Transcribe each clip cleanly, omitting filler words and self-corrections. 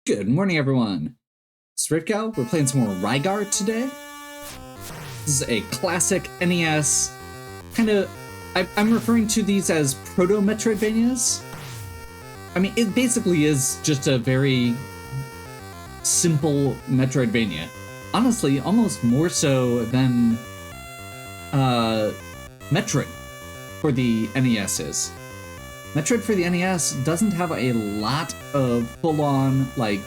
Good morning, everyone. It's Rygar. We're playing some more Rygar today. This is a classic NES kind of. I'm referring to these as proto Metroidvanias. I mean, it basically is just a very simple Metroidvania. Honestly, almost more so than Metroid for the NES is. Metroid for the NES doesn't have a lot of full-on, like,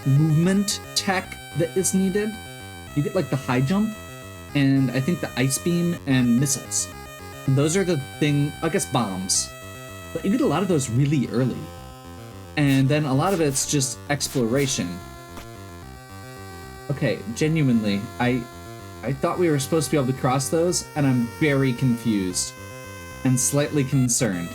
movement tech that is needed. You get, like, the high jump, and I think the ice beam and missiles. And those are the thing, I guess bombs. But you get a lot of those really early. And then a lot of it's just exploration. Okay, genuinely, I thought we were supposed to be able to cross those, and I'm very confused. And slightly concerned.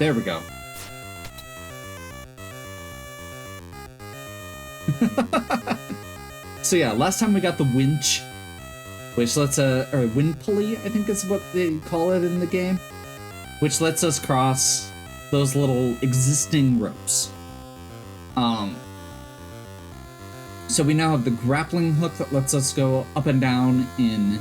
There we go. So yeah, last time we got the winch, which lets or wind pulley, I think is what they call it in the game, which lets us cross those little existing ropes. So we now have the grappling hook that lets us go up and down in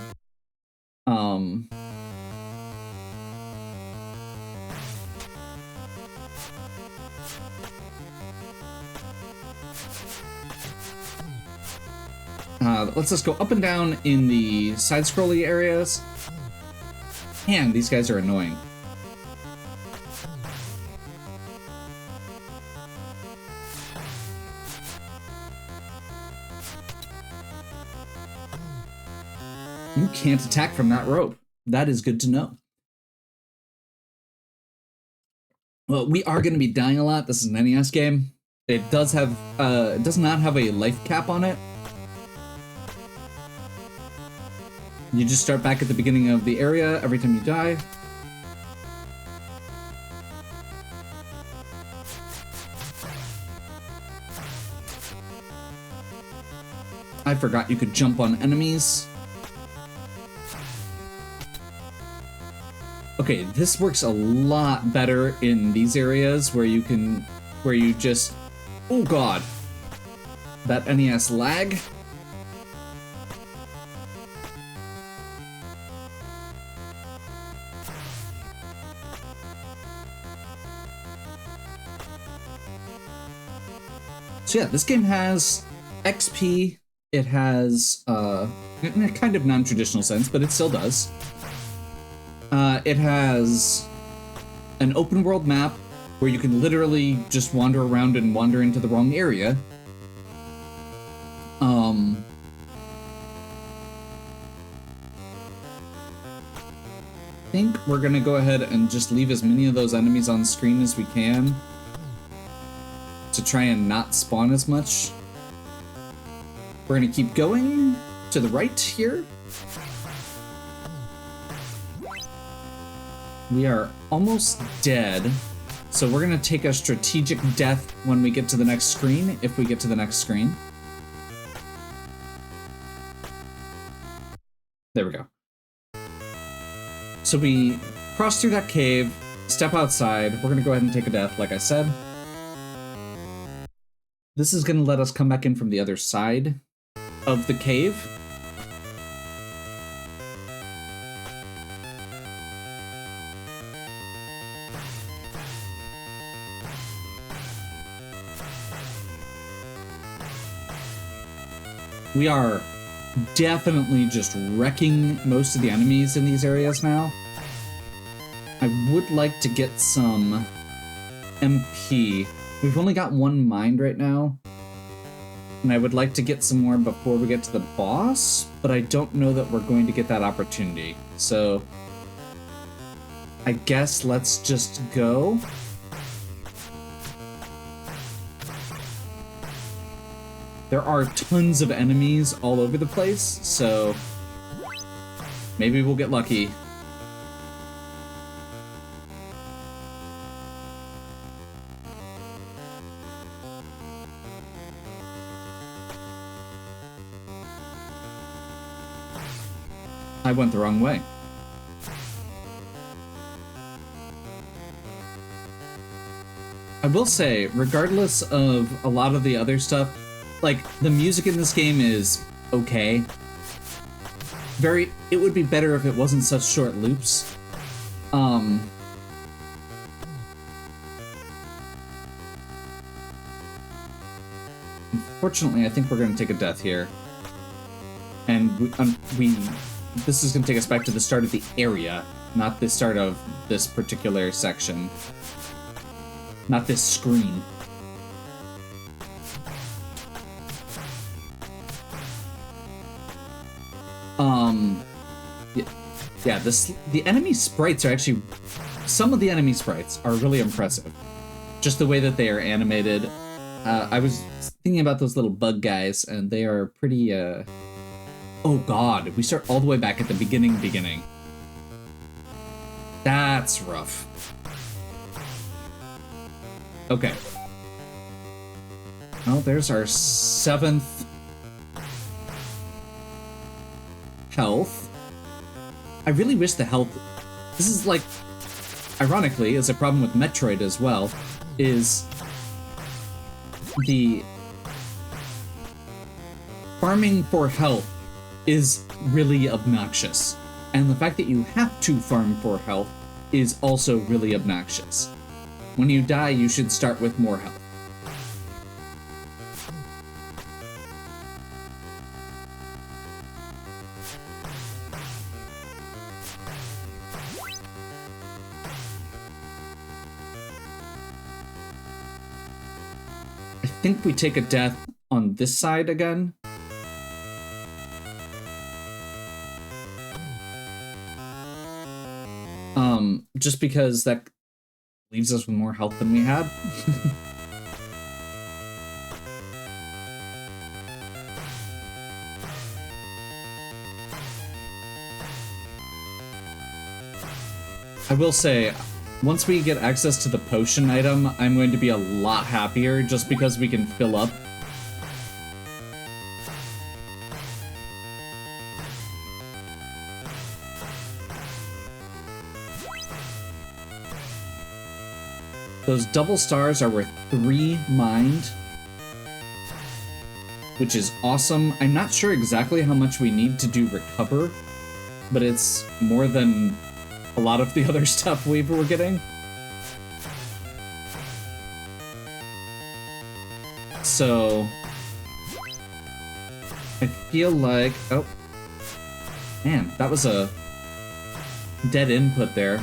lets us go up and down in the side-scrolly areas. Man, these guys are annoying. You can't attack from that rope. That is good to know. Well, we are going to be dying a lot. This is an NES game. It does have, it does not have a life cap on it. You just start back at the beginning of the area every time you die. I forgot you could jump on enemies. Okay, this works a lot better in these areas where you can, oh god, that NES lag. So yeah, this game has XP, it has, in a kind of non-traditional sense, but it still does. It has an open world map where you can literally just wander around and wander into the wrong area. I think we're gonna go ahead and just leave as many of those enemies on screen as we can, to try and not spawn as much. We're gonna keep going to the right here. We are almost dead, so we're gonna take a strategic death when we get to the next screen, if we get to the next screen. There we go. So we cross through that cave, step outside, we're gonna go ahead and take a death, like I said. This is going to let us come back in from the other side of the cave. We are definitely just wrecking most of the enemies in these areas now. I would like to get some MP. We've only got one mind right now, and I would like to get some more before we get to the boss, but I don't know that we're going to get that opportunity. So I guess let's just go. there are tons of enemies all over the place, so maybe we'll get lucky. I went the wrong way. I will say, regardless of a lot of the other stuff, like, the music in this game is okay. It would be better if it wasn't such short loops. Unfortunately, I think we're going to take a death here. And this is going to take us back to the start of the area, not the start of this particular section. Not this screen. Yeah, the enemy sprites are actually... Some of the enemy sprites are really impressive. Just the way that they are animated. I was thinking about those little bug guys, and they are pretty, Oh god, we start all the way back at the beginning. That's rough. Okay. Oh, there's our 7th health. I really wish the health... This is like... Ironically, is a problem with Metroid as well, is the farming for health is really obnoxious. And the fact that you have to farm for health is also really obnoxious. When you die, you should start with more health. I think we take a death on this side again. Just because that leaves us with more health than we had. I will say, once we get access to the potion item, I'm going to be a lot happier just because we can fill up. Those double stars are worth 3 mind, which is awesome. I'm not sure exactly how much we need to do recover, but it's more than a lot of the other stuff we were getting. So I feel like... Oh. Man, that was a dead input there.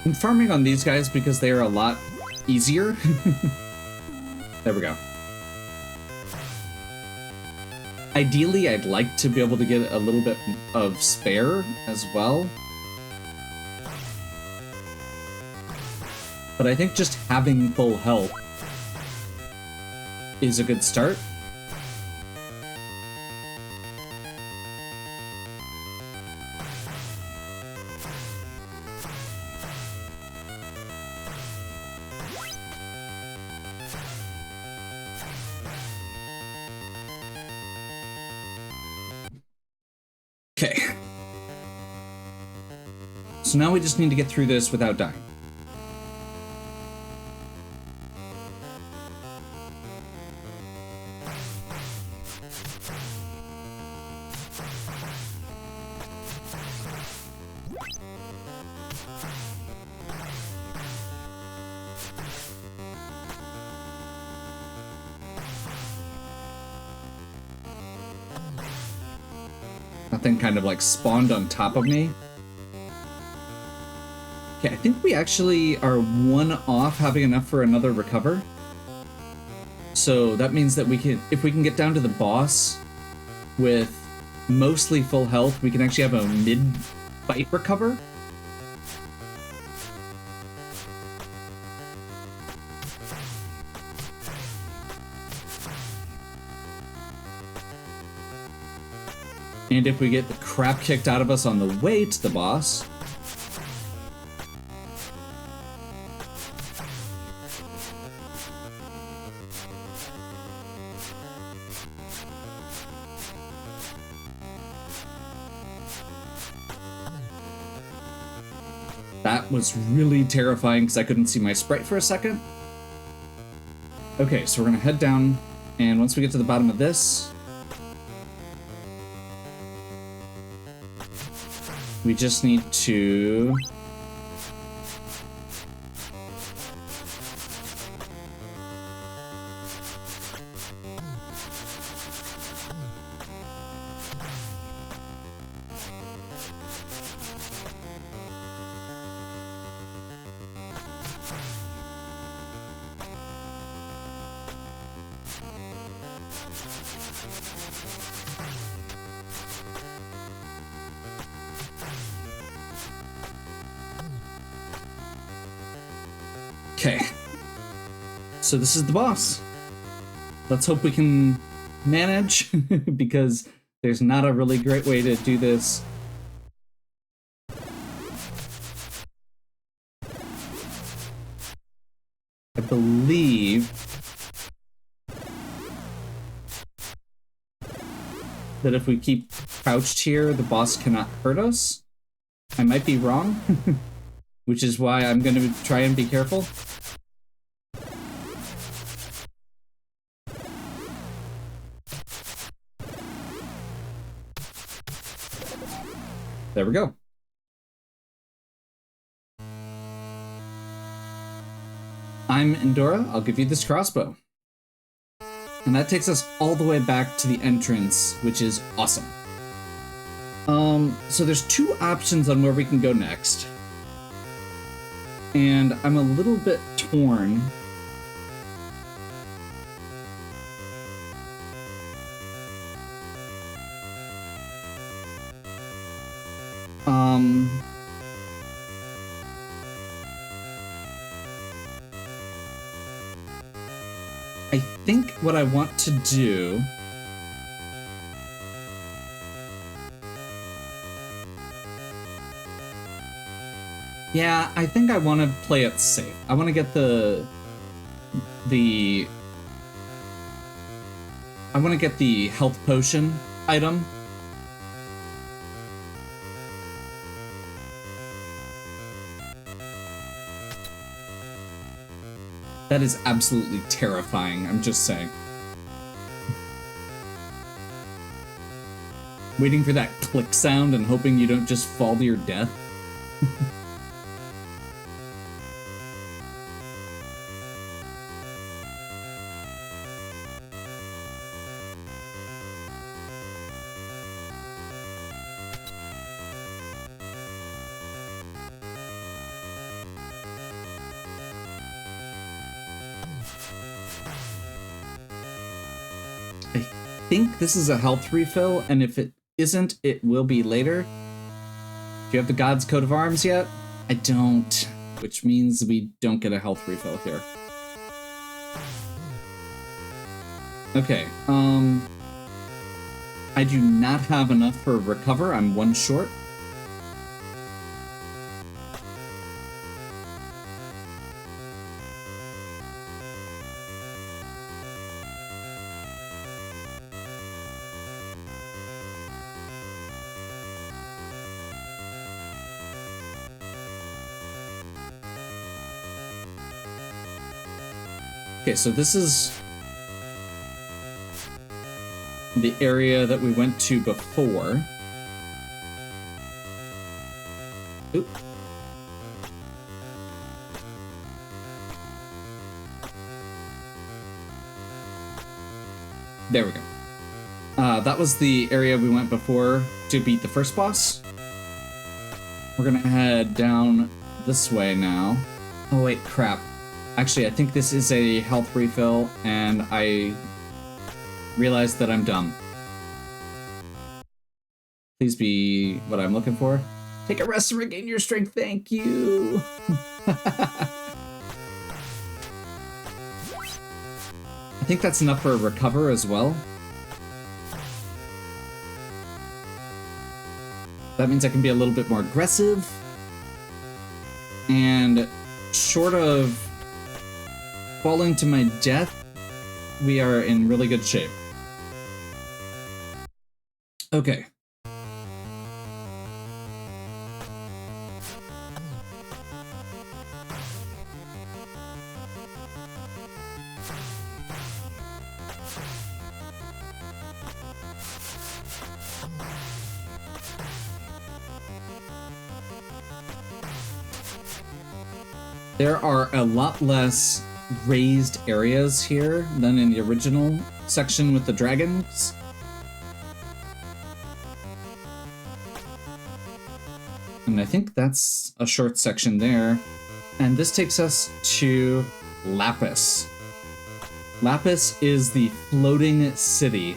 I'm farming on these guys because they are a lot easier. There we go. Ideally, I'd like to be able to get a little bit of spare as well. But I think just having full health is a good start. Okay. So now we just need to get through this without dying. That thing kind of like spawned on top of me. Okay, I think we actually are one off having enough for another recover. So that means that we can, if we can get down to the boss with mostly full health, we can actually have a mid-fight recover. And if we get the crap kicked out of us on the way to the boss, that was really terrifying because I couldn't see my sprite for a second. Okay, so we're gonna head down, and once we get to the bottom of this, we just need to... Okay, so this is the boss. Let's hope we can manage, because there's not a really great way to do this. I believe that if we keep crouched here, the boss cannot hurt us. I might be wrong, which is why I'm going to try and be careful. There we go. I'm Endora. I'll give you this crossbow. And that takes us all the way back to the entrance, which is awesome. So there's two options on where we can go next. And I'm a little bit torn. I think what I want to do I think I want to play it safe. I want to get I want to get the health potion item. That is absolutely terrifying, I'm just saying. Waiting for that click sound and hoping you don't just fall to your death. I think this is a health refill, and if it isn't, it will be later. Do you have the God's Coat of Arms yet? I don't, which means we don't get a health refill here. Okay, I do not have enough for recover. I'm one short. Okay, so this is the area that we went to before. Oop. There we go. That was the area we went before to beat the first boss. We're gonna head down this way now. Oh wait, crap. Actually, I think this is a health refill, and I realized that I'm dumb. Please be what I'm looking for. Take a rest to regain your strength, thank you! I think that's enough for a recover as well. That means I can be a little bit more aggressive. And short of falling to my death, we are in really good shape. Okay. There are a lot less raised areas here than in the original section with the dragons. And I think that's a short section there. And this takes us to Lapis. Lapis is the floating city.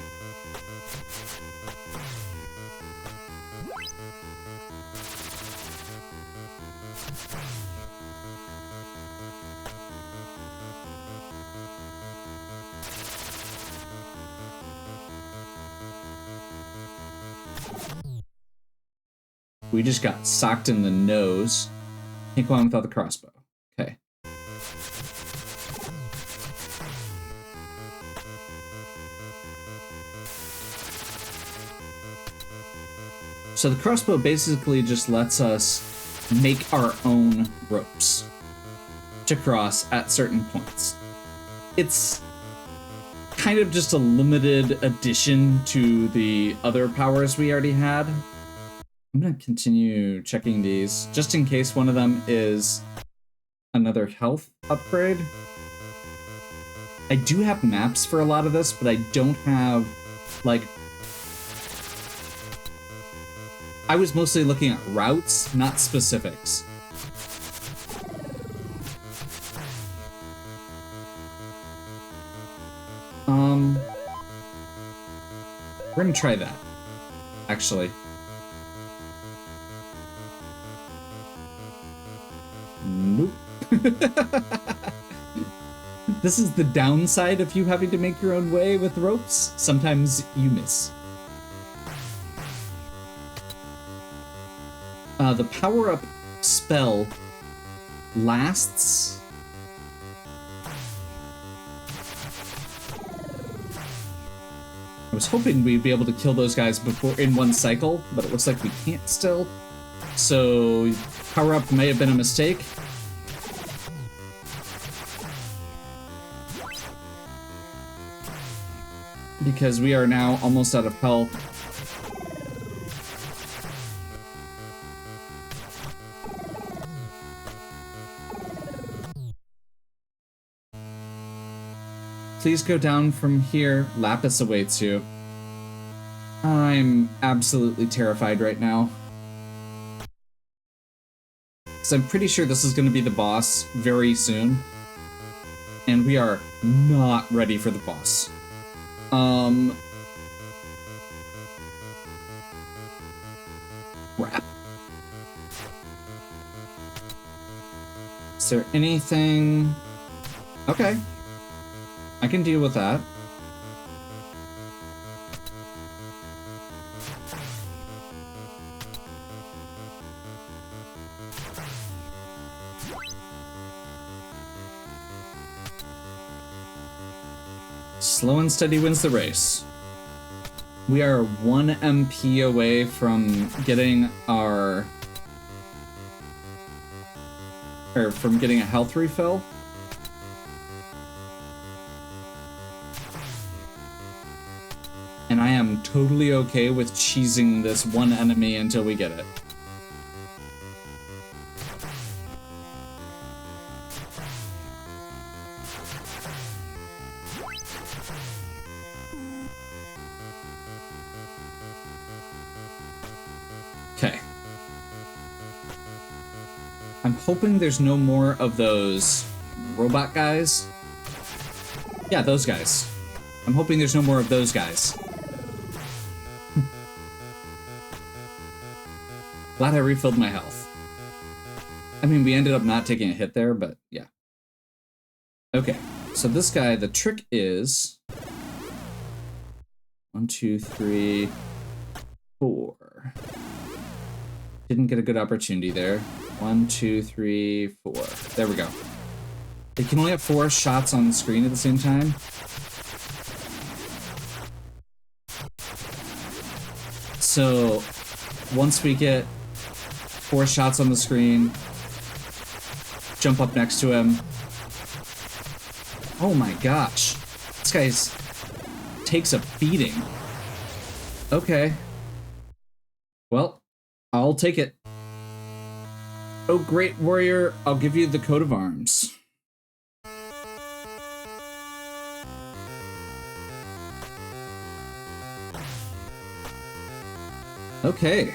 We just got socked in the nose. Can't go on without the crossbow. Okay. So the crossbow basically just lets us make our own ropes to cross at certain points. It's kind of just a limited addition to the other powers we already had. I'm going to continue checking these, just in case one of them is another health upgrade. I do have maps for a lot of this, but I don't have, like... I was mostly looking at routes, not specifics. We're going to try that, actually. Nope. This is the downside of you having to make your own way with ropes. Sometimes you miss. The power-up spell lasts... I was hoping we'd be able to kill those guys before in one cycle, but it looks like we can't still. So power-up may have been a mistake. Because we are now almost out of health. Please go down from here. Lapis awaits you. I'm absolutely terrified right now. Because I'm pretty sure this is going to be the boss very soon. And we are not ready for the boss. Crap. Is there anything... Okay. I can deal with that. Slow and steady wins the race. We are 1 MP away from getting our... from getting a health refill. And I am totally okay with cheesing this one enemy until we get it. I'm hoping there's no more of those robot guys. Yeah, those guys. I'm hoping there's no more of those guys. Glad I refilled my health. I mean, we ended up not taking a hit there, but yeah. Okay, so this guy, the trick is 1, 2, 3, 4. Didn't get a good opportunity there. 1, 2, 3, 4. There we go. It can only have 4 shots on the screen at the same time. So once we get 4 shots on the screen, jump up next to him. Oh my gosh. This guy's takes a beating. Okay. Well, I'll take it. Oh, great warrior, I'll give you the coat of arms. Okay.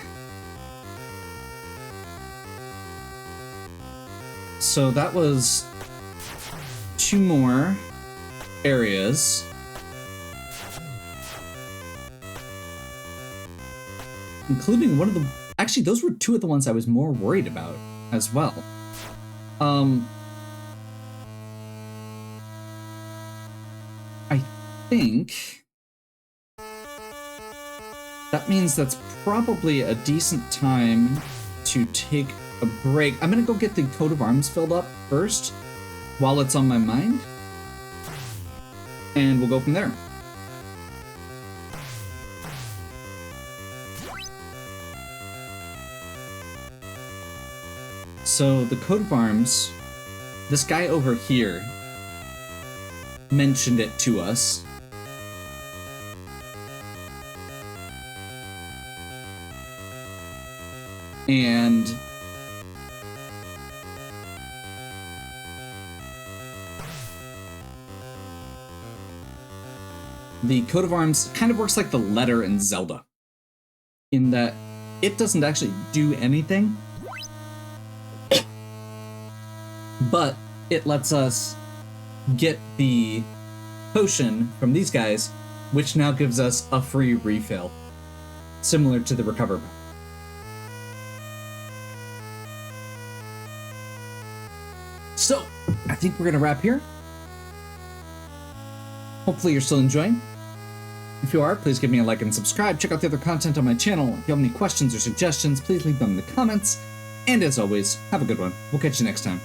So that was 2 more areas. Including one of the... Actually, those were 2 of the ones I was more worried about as well. I think... that means that's probably a decent time to take a break. I'm gonna go get the coat of arms filled up first while it's on my mind. And we'll go from there. So the coat of arms, this guy over here mentioned it to us. And the coat of arms kind of works like the letter in Zelda, in that it doesn't actually do anything, but it lets us get the potion from these guys, which now gives us a free refill, similar to the recover pack. So, I think we're gonna wrap here. Hopefully you're still enjoying. If you are, please give me a like and subscribe. Check out the other content on my channel. If you have any questions or suggestions, please leave them in the comments. And as always, have a good one. We'll catch you next time.